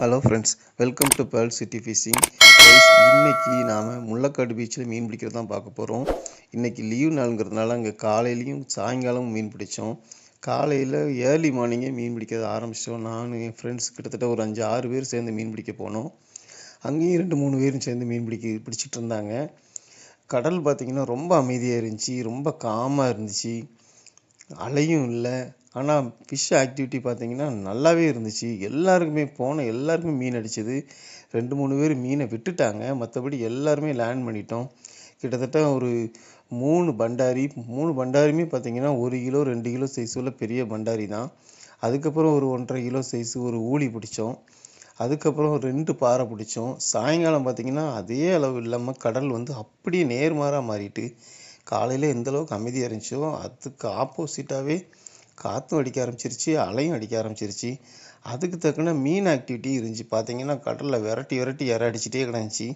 Hello friends, welcome to pearl city fishing. Guys, இன்றைக்கி நாம் முள்ளக்காடு பீச்சில் மீன் பிடிக்கிறது தான் பார்க்க போகிறோம். இன்றைக்கி லீவ் நாளுங்கிறதுனால அங்கே காலையிலையும் சாயங்காலமும் மீன் பிடித்தோம். காலையில் ஏர்லி மார்னிங்கே மீன் பிடிக்கிறது ஆரம்பித்தோம். நான் என் ஃப்ரெண்ட்ஸ் கிட்டத்தட்ட ஒரு 5-6 பேர் சேர்ந்து மீன் பிடிக்க போனோம். அங்கேயும் 2-3 பேரும் சேர்ந்து மீன் பிடிச்சிட்டு இருந்தாங்க. கடல் பார்த்திங்கன்னா ரொம்ப அமைதியாக இருந்துச்சு, ரொம்ப காமாக இருந்துச்சு, அலையும் இல்லை. ஆனால் ஃபிஷ் ஆக்டிவிட்டி பார்த்திங்கன்னா நல்லாவே இருந்துச்சு. எல்லாருக்குமே மீன் அடிச்சது. 2-3 பேர் மீனை விட்டுட்டாங்க, மற்றபடி எல்லாருமே லேண்ட் பண்ணிட்டோம். கிட்டத்தட்ட ஒரு 3 பண்டாரியுமே பார்த்திங்கன்னா 1 கிலோ 2 கிலோ சைஸ் உள்ள பெரிய பண்டாரி தான். அதுக்கப்புறம் ஒரு 1.5 கிலோ சைஸ் ஒரு ஊளி பிடிச்சோம். அதுக்கப்புறம் 2 பாறை பிடிச்சோம். சாயங்காலம் பார்த்திங்கன்னா அதே அளவு இல்லாமல் கடல் அப்படியே நேர்மாறாக மாறிட்டு, காலையில் எந்தளவுக்கு அமைதியாக இருந்துச்சோ அதுக்கு ஆப்போசிட்டாகவே காற்றும் அடிக்க ஆரம்பிச்சிருச்சு, அலையும் அடிக்க ஆரம்பிச்சிருச்சு. அதுக்கு தக்கன மீன் ஆக்டிவிட்டி இருந்துச்சு. பார்த்திங்கன்னா கடலில் விரட்டி இறை அடிச்சிட்டே கிடந்துச்சு.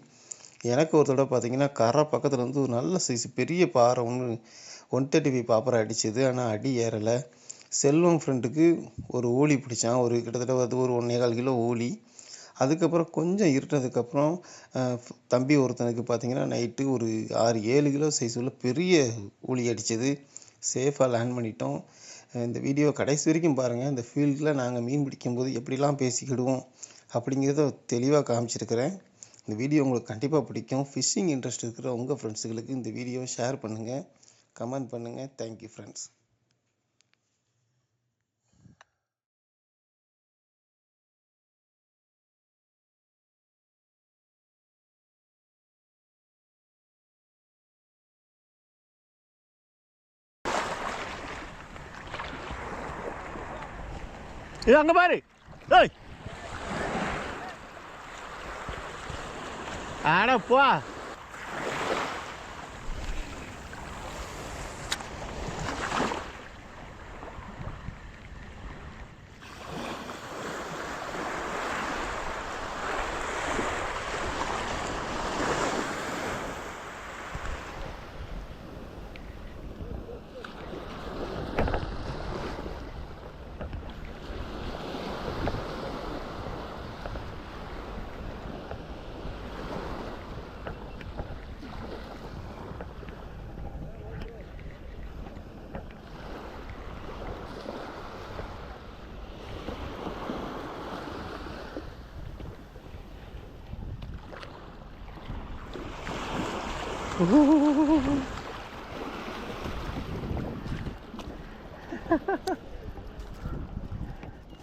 எனக்கு ஒரு தடவை பார்த்திங்கன்னா கரை பக்கத்தில் ஒரு நல்ல சைஸ் பெரிய பாறை 135 பாப்பரை அடிச்சது. ஆனால் அடி ஏறலை. செல்வம் ஃப்ரெண்டுக்கு ஒரு ஊளி பிடிச்சான். கிட்டத்தட்ட ஒரு 1.25 கிலோ ஊளி. அதுக்கப்புறம் கொஞ்சம் இருட்டதுக்கப்புறம் தம்பி ஒருத்தனுக்கு பார்த்திங்கன்னா நைட்டு ஒரு 6-7 கிலோ சைஸ் உள்ள பெரிய ஊளி அடித்தது. சேஃபாக லேண்ட் பண்ணிட்டோம். இந்த வீடியோ கடைசி வரைக்கும் பாருங்கள். இந்த ஃபீல்டில் நாங்கள் மீன் பிடிக்கும்போது எப்படிலாம் பேசிக்கிடுவோம் அப்படிங்கிறத தெளிவாக காமிச்சிருக்கிறேன். இந்த வீடியோ உங்களுக்கு கண்டிப்பாக பிடிக்கும். ஃபிஷ்ஷிங் இன்ட்ரெஸ்ட் இருக்கிற உங்கள் ஃப்ரெண்ட்ஸுகளுக்கு இந்த வீடியோவை ஷேர் பண்ணுங்கள், கமெண்ட் பண்ணுங்கள். Thank you friends. அங்க பாரு. ஆட போ.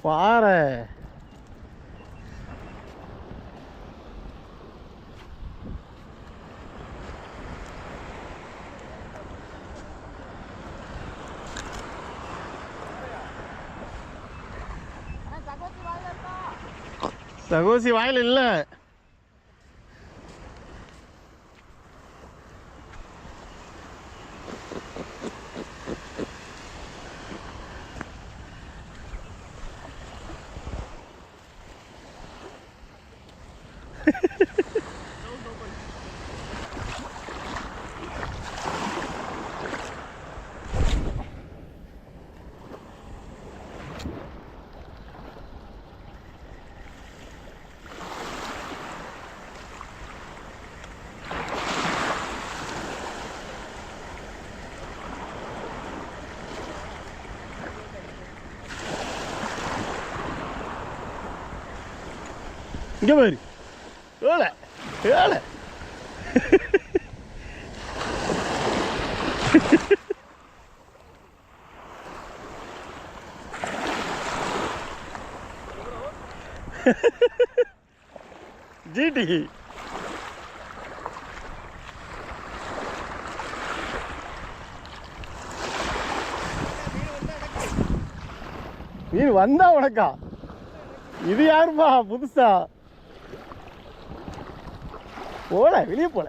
பாரு. சகோசி வாயில் இல்லை. இங்கே பாரு. ஏழை ஏழை. ஜிடி மீன் வந்தா உனக்கா? இது யாருப்பா புதுசா? போல வெளியே போல.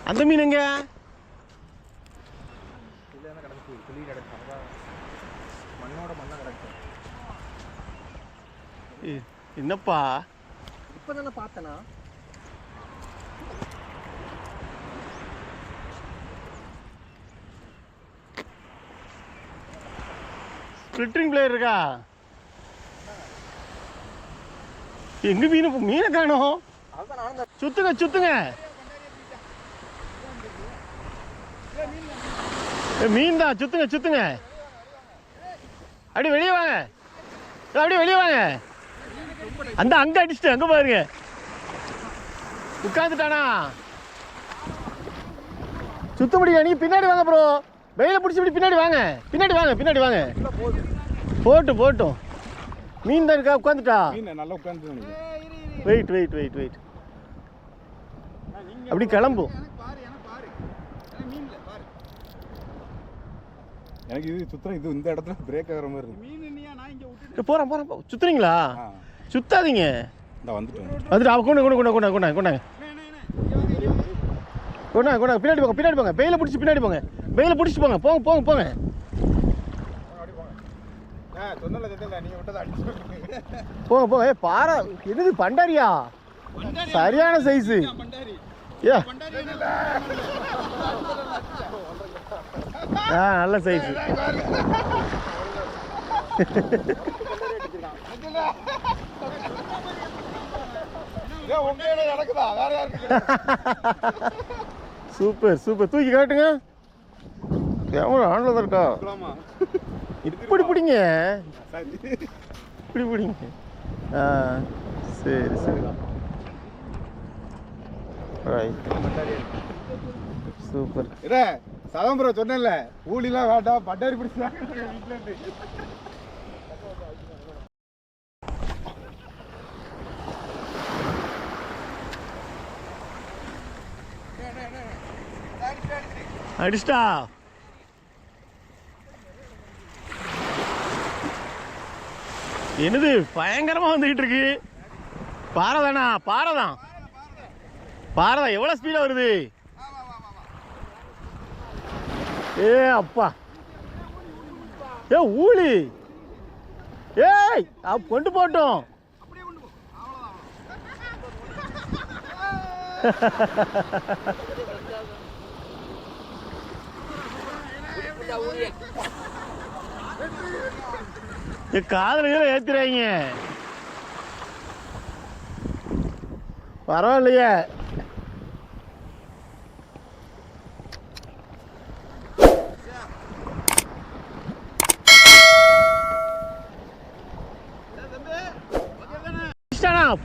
அந்த மீன் எங்க? மண்ணோட மண்ணா கிடக்கு. என்னப்பா இப்பதானே பார்த்தனா? ஃபில்டரிங் பிளேயர் இருக்கா? எங்க மீனை காணோம். சுத்துங்க சுத்துங்க. மீன் தான், சுத்துங்க சுத்துங்க. அப்படி வெளியே வாங்க, அப்படியே வெளியே வாங்க. அந்த அங்க அடிச்சுட்டு அங்க பாருங்க, உட்காந்துட்டானா. சுத்த முடியல. நீங்க பின்னாடி வாங்க ப்ரோ, வெயில பிடிச்சி இப்படி பின்னாடி வாங்க, பின்னாடி வாங்க, பின்னாடி வாங்க. போட்டும் போட்டும். மீன் தான் இருக்கா, உட்காந்துட்டா. நல்லா உட்காந்து. Wait wait wait wait. அப்படி கிளம்பும். எனக்கு இது சுத்தம், இது இந்த இடத்துல பிரேக் ஆகிற மாதிரி இருக்கு. போறேன் போறேன். சுத்துறீங்களா? சுத்தாதீங்க. இந்த வந்துட்டேன். வந்துட்டு அவ கொண்டு கொண்டு கொண்டு கொண்டாங்க கொண்டாங்க கொண்டாங்க கொண்டாங்க கொண்டாங்க. பின்னாடி போங்க, பின்னாடி போங்க. வெயில பிடிச்சி பின்னாடி போங்க, வெயில பிடிச்சிட்டு போங்க. போங்க போங்க போங்க. போங்க போங்க. பாறை என்னது, பண்டாரியா? சரியான சைஸு. ஏ நல்ல சைஸு. Super super. தூக்கி காட்டுங்க. கேமரா ஆன்ல தான் இருக்கா? இப்படி பிடிங்க, இப்படி பிடிங்க. சரி சரி. சூப்பர். சதம்பரம் சொன்னேன்ல, ஊழிலாம் வேண்டாம், பட்டாரி பிடிச்சா. அடிச்சிட்டா. என்னது பயங்கரமா வந்துகிட்டு இருக்கு. பாறை தானா? பாறை தான், பாறை தான். எவ்வளவு ஸ்பீடா வருது. ஏ அப்பா, ஏ ஊழி. ஏய் கொண்டு போட்டோம். காதல ஏத்துறாங்க. பரவாயில்லையே.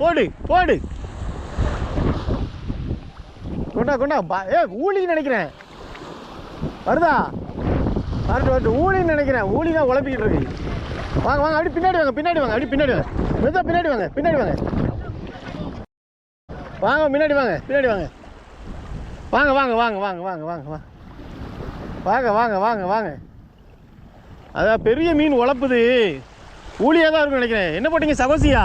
போடு போடு. கொண்டா கொண்டா. ஊழின்னு நினைக்கிறேன். வருதா? வரட்டு வரட்டு. ஊழின்னு நினைக்கிறேன். ஊழி தான் உழப்பிக்கிட்டு இருக்கு. வாங்க வாங்க, அப்படி பின்னாடி வாங்க, பின்னாடி வாங்க, அப்படி பின்னாடி வாங்க. மெதுவா பின்னாடி வாங்க, பின்னாடி வாங்க. வாங்க முன்னாடி வாங்க, பின்னாடி வாங்க. வாங்க வாங்க வாங்க வாங்க வாங்க வாங்க வாங்க வாங்க வாங்க வாங்க வாங்க. அதான் பெரிய மீன் உழப்புது. ஊழியாக தான் இருக்குன்னு நினைக்கிறேன். என்ன போட்டீங்க, சகோசியா?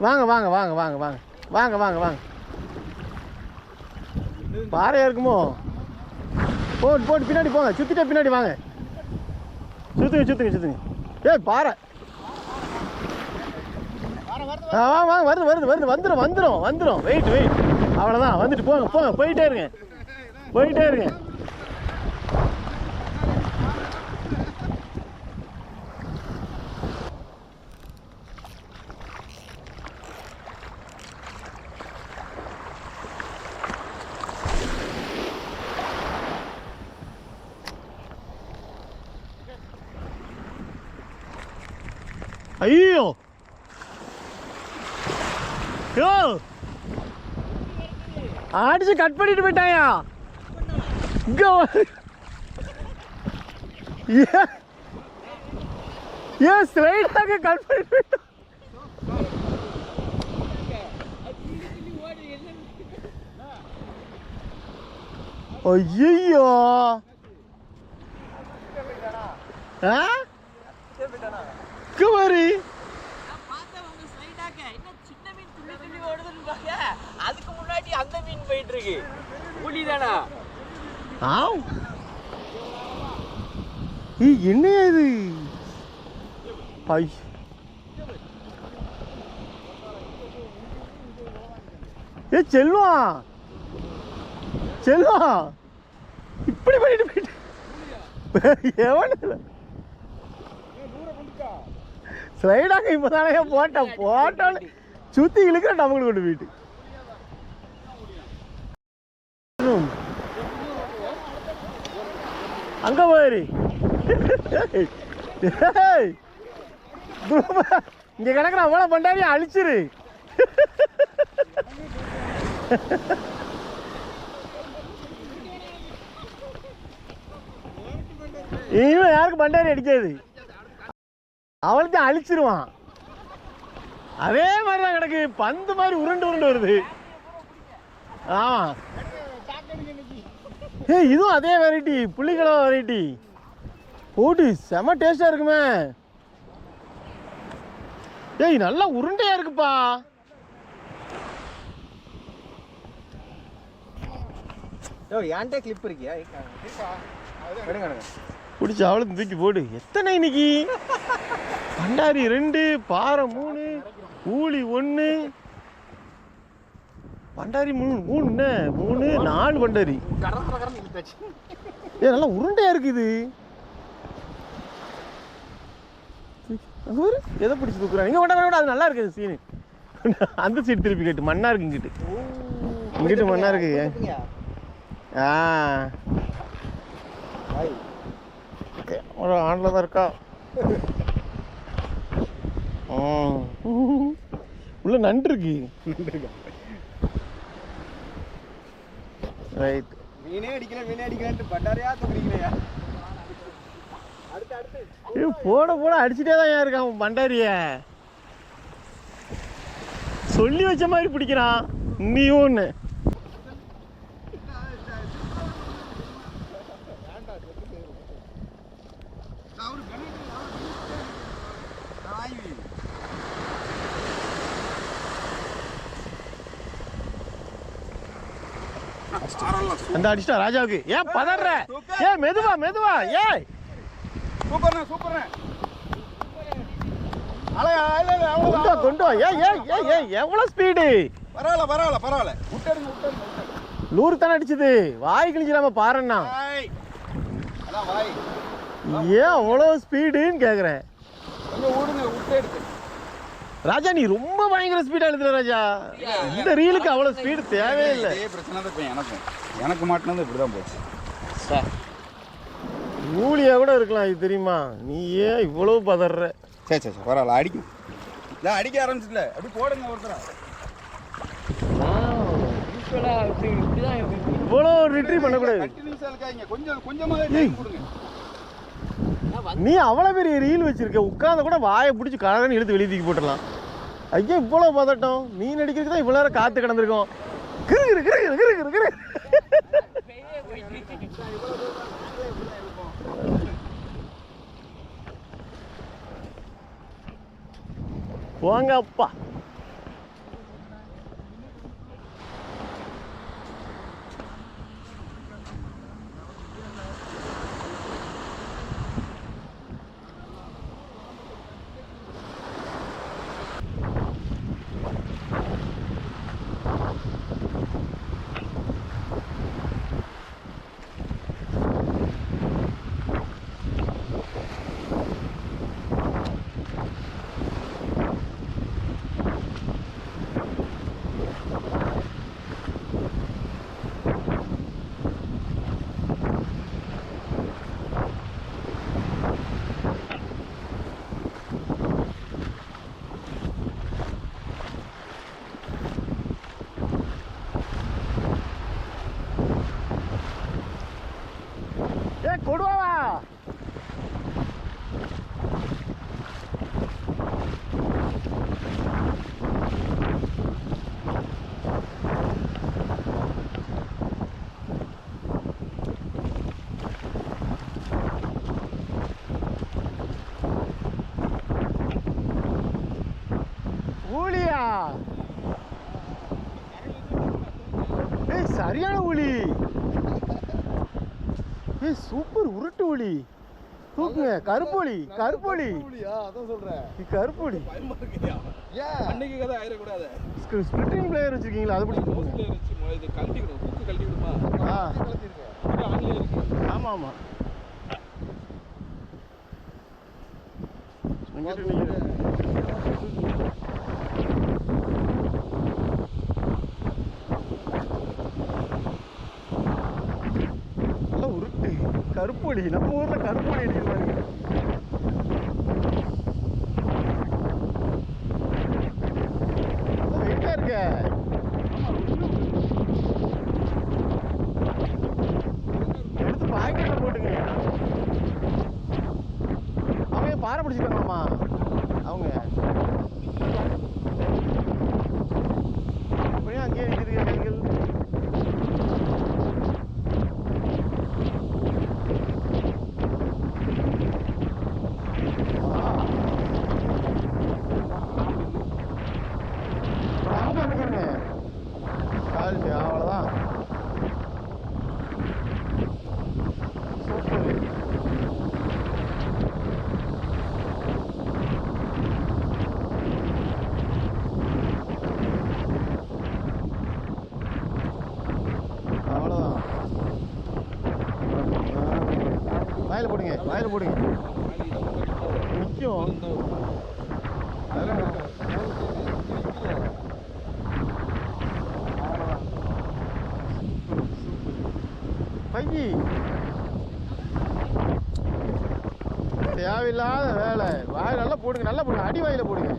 வாங்க வாங்க வாங்க வாங்க வாங்க வாங்க வாங்க வாங்க. பாறையா இருக்குமோ? போட்டு போட்டு பின்னாடி போங்க, சுத்திட்டே பின்னாடி வாங்க. சுத்துங்க சுத்துங்க சுத்துங்க. பாறை. வாங்க வாங்க. வருது வருது வருது. வந்துடும் வந்துடும் வந்துடும். Wait wait. அவ்வளோதான், வந்துட்டு போங்க போங்க. போயிட்டே இருங்க, போயிட்டே இருங்க. ஐயோ யோ, அடிச்சு கட் பண்ணிட்டு போயிட்டாயா? ஏன் ஸ்ட்ரைட்டாக கட் பண்ணிட்டு போயிட்டா? ஐயோ குமாரி, அதுக்கு முன்னாடி அந்த மீன் போயிட்டு இருக்கு. புலிதானா? என்னையா இது? செல்வம் செல்வம் இப்படி பண்ணிட்டு போயிட்டு எவனு ஸ்லைடாக இப்போ தானே போட்டால் சுற்றி இழுக்கிற நமக்கு கொண்டு போயிட்டு அங்கே போயிரு இங்கே கிடக்குற அவ்வளோ பண்டாரி அழிச்சிரு இனிமே யாருக்கு பண்டாரி அடிக்காது அவளுக்கு அழிச்சிருவான் அதே மாதிரி தான் கிடக்கு பந்து மாதிரி உருண்டு உருண்டு வருது ஆமா ஏய் இதுவும் அதே வெரைட்டி புள்ளிக்கிழமை வெரைட்டி போட்டு செம டேஸ்டா இருக்குமே ஏய் நல்லா உருண்டையா இருக்குப்பா ஏன்டே கிளிப் இருக்கியா பிடிச்ச அவளுக்கு தூக்கி போடு எத்தனை இன்னைக்கு பண்டாரி 2 பாறை 3 ஊளி 1 பண்டாரி 3 4 பண்டாரி ஏ நல்லா உருண்டையா இருக்கு இது எதை பிடிச்சி தூக்குறாங்க இங்கே கொண்டா அது நல்லா இருக்குது சீனு அந்த சீட் திருப்பி கேட்டு மண்ணா இருக்கு இங்கிட்டு மண்ணா இருக்கு ஆ ஒரு ஆண்டில் தான் இருக்கா உள்ள நண்டு இருக்கு ரைட் மீனே அடிக்கலன்ட்டு பண்டாரியா தூக்குறீங்களா போட அடிச்சுட்டே தான் ஏன் இருக்கான் பண்டாரிய சொல்லி வச்ச மாதிரி பிடிக்கிறான் நீயும் ஒன்று அந்த அடிச்சிட்டா ராஜாவுக்கு ஏன் பதற ஏன் மெதுவா ஏய் சூப்பர்ண்ணே கொண்டு வா ஏய் எவ்வளவு ஸ்பீடு பரவாயில்ல விட்டுடுங்க லூர் தானே அடிச்சது வாய் கிழிச்சிடாம பாருண்ணா ஏன் அவ்வளோ ஸ்பீடுன்னு கேட்குறேன் ராஜா நீ ரொம்ப பயங்கர ஸ்பீடா எழுதுற ராஜா இந்த ரீலுக்கு அவ்வளோ ஸ்பீடு தேவையில்லை பிரச்சனை தான் எனக்கு மாட்டினது இப்படிதான் போச்சு ஊழியா கூட இருக்கலாம் இது தெரியுமா நீ ஏன் இவ்வளோ பதற சரி பரவாயில்ல அடிக்கும் இதான் அடிக்க ஆரம்பிச்சிடல அப்படி போடுங்க ஒருத்தர இவ்வளோ ரிட்ரீவ் பண்ணக்கூடாது நீ அவ்வளோ பெரிய ரீல் வச்சிருக்க உட்கார்ந்த கூட வாயை பிடிச்சி கலகன்னு இழுத்து வெளியே தூக்கி போட்டுடலாம் ஐயா இவ்வளோ பதட்டம் மீன் அடிக்கிறதுக்கு தான் இவ்வளோ நேரம் காத்து கிடந்திருக்கோம் கிரு போங்க அப்பா கொடுவா ஊழியா ஏய் சரியான ஊழி ஏய் சூப்பர் உருட்டு ஒளி தூக்குங்க கருப்பொலி அதான் சொல்றேன் கருப்பொலி அன்னைக்கு கதை ஆயிடக்கூடாது ஸ்பிளிட்டிங் பிளேயர் வச்சிருக்கீங்களா அதை பிடிச்சி இது கழட்டி விடும் கழட்டி விடுமா ஆ ஆமாம் இங்கிட்டு நிக்கிறேன். நல்லா உருட்டு கருப்பொடி, நம்ம ஊர்ல கருப்பொடி அடிக்கிற மாதிரி. நல்லா வெயிட்டா இருக்க. எடுத்து பாக்கெட்ல போட்டுங்க. அவங்க பாறை பிடிச்சிருக்காங்களாமா அவங்க. அப்படியே அங்கேயே நிற்குது மீன்கள். கால்சி அவ்வளோதான். சூப்பர். அவ்வளோதான். வாயில் போடுங்க, வாயில் போடுங்க. நிற்கும். பையி தேவையில்லாத வேலை. வாயில் நல்லா போடுங்க, நல்லா போடுங்க. அடி வாயில போடுங்க,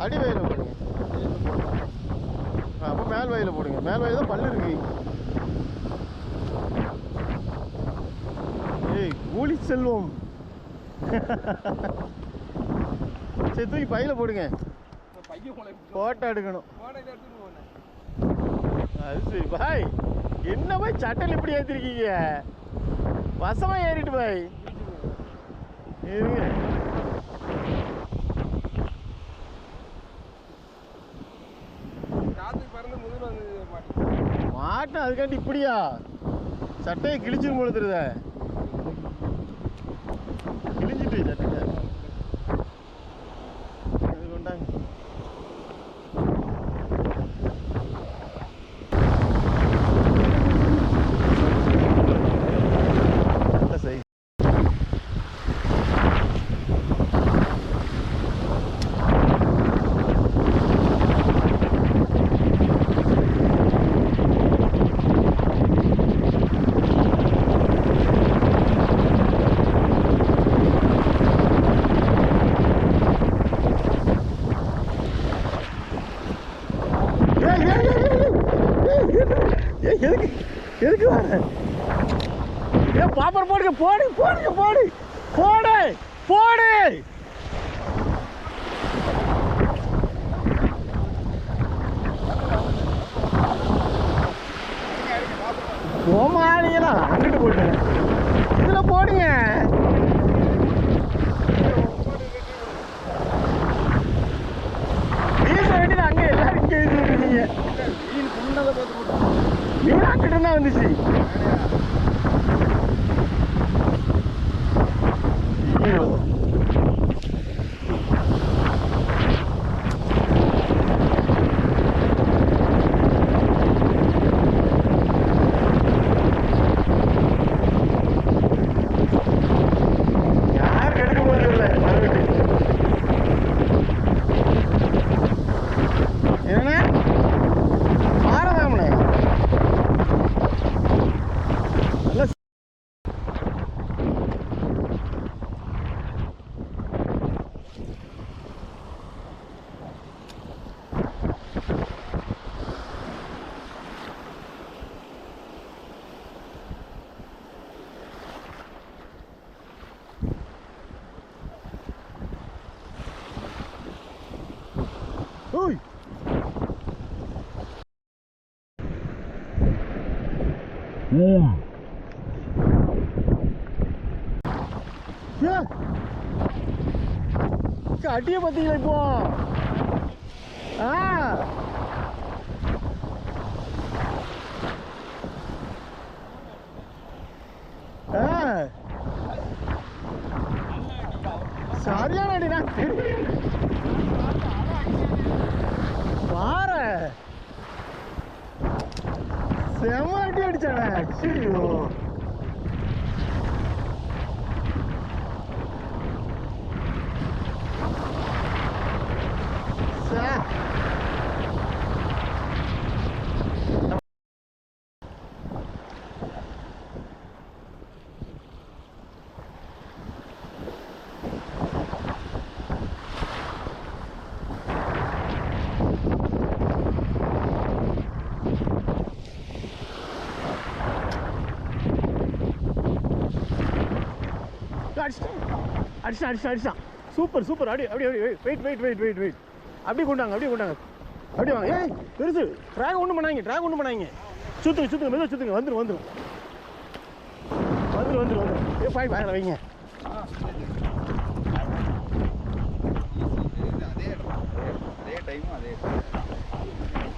அடி வாயில போடுங்க. அப்போ மேல் வாயில போடுங்க. மேல் வாயில தான் பல்லு இருக்கு. ஏய் கூலி செல்வம். சரி தூக்கி பையில போடுங்க. போட்டோ எடுக்கணும். அது சரி பாய். என்ன பாய் சட்டையில் இப்படி ஏற்றிருக்கீங்க? வசமா ஏறிட்டு பாய். இருங்க. மாட்டேன் அதுக்காண்டி இப்படியா சட்டையை கிழிச்சிரும் பொழுதுருத. கிழிஞ்சிட்டு சட்டையை அது கொண்டாங்க. எதுக்கு வர? ஏன் பாப்பர் போடுங்க, போடு போடுங்க, போடு போடு போடு. போமானீங்களா அங்கிட்டு போட்டுங்க. இதுல போடுங்க. வீச வேண்டியது அங்கே எல்லாரும் இங்கே வீசுறீங்க. மீன் அங்கிட்டு தான் வந்துச்சு. யார் எடுக்க போறது இல்லை மறுபடியும். என்ன பாரதாமனே Uy! அடிய பார்த்தீங்களா இப்போ? சரியான அடினா பாரு. செம அடி அடிச்சானே. ஐயோ தெரியுதா? அடிச்சான் சூப்பர் சூப்பர். அடி அப்படி அப்படி வெயிட் அப்படி கொண்டாங்க அப்படி வாங்க. ஏய் பெருசு ட்ராக் ஒன்றும் பண்ணாங்க சுற்றுங்க மெதுவாக சுற்றுங்க. வந்துடும் ஏ பாய் வேற வைங்க.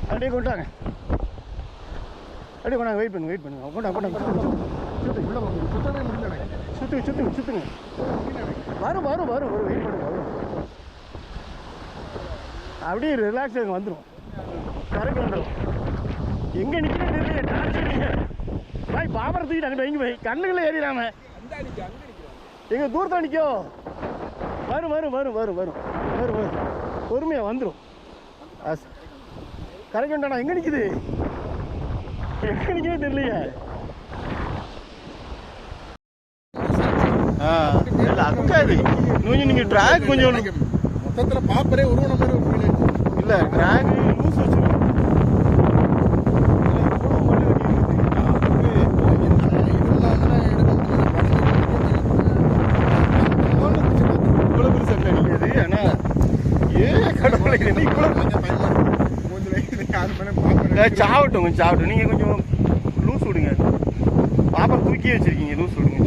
அப்படியே கொண்டாங்க வெயிட் பண்ணுங்க கொண்டாங்க சுற்றுங்க வரும் வெயிட் பண்ணுங்க வரும். அப்படியே ரிலாக்ஸ் ஆகுங்க. வந்துடும் கரெக்ட் வந்துடும். எங்கே நிற்கிறேன் தெரியல. டார்ச்சரிங்க பாய் பாபரை தூக்கிட்டு அங்கிட்ட வைங்க போய் கண்ணுக்குள்ளே ஏறிடாம எங்க தூரத்தான் நிற்கோ. வரும் பொறுமையாக வந்துடும். கரெக்ட் வந்துட்டானா? எங்கே நிற்குது தெரியலையே. இல்லை அக்காது கொஞ்சம் நீங்கள் ட்ராக் கொஞ்சம் மொத்தத்தில் பாப்பரே உருவன மாதிரி ஒரு ஃபீல். இல்லை ட்ராக் லூஸ் வச்சுருக்கோம். இவ்வளோ பெருசு அக்கா அடிக்காது. ஆனால் கடவுளை இவ்வளோ சாப்பிட்டோம். நீங்கள் கொஞ்சம் லூஸ் விடுங்க. பாப்பா தூக்கி வச்சுருக்கீங்க, லூஸ் விடுங்க.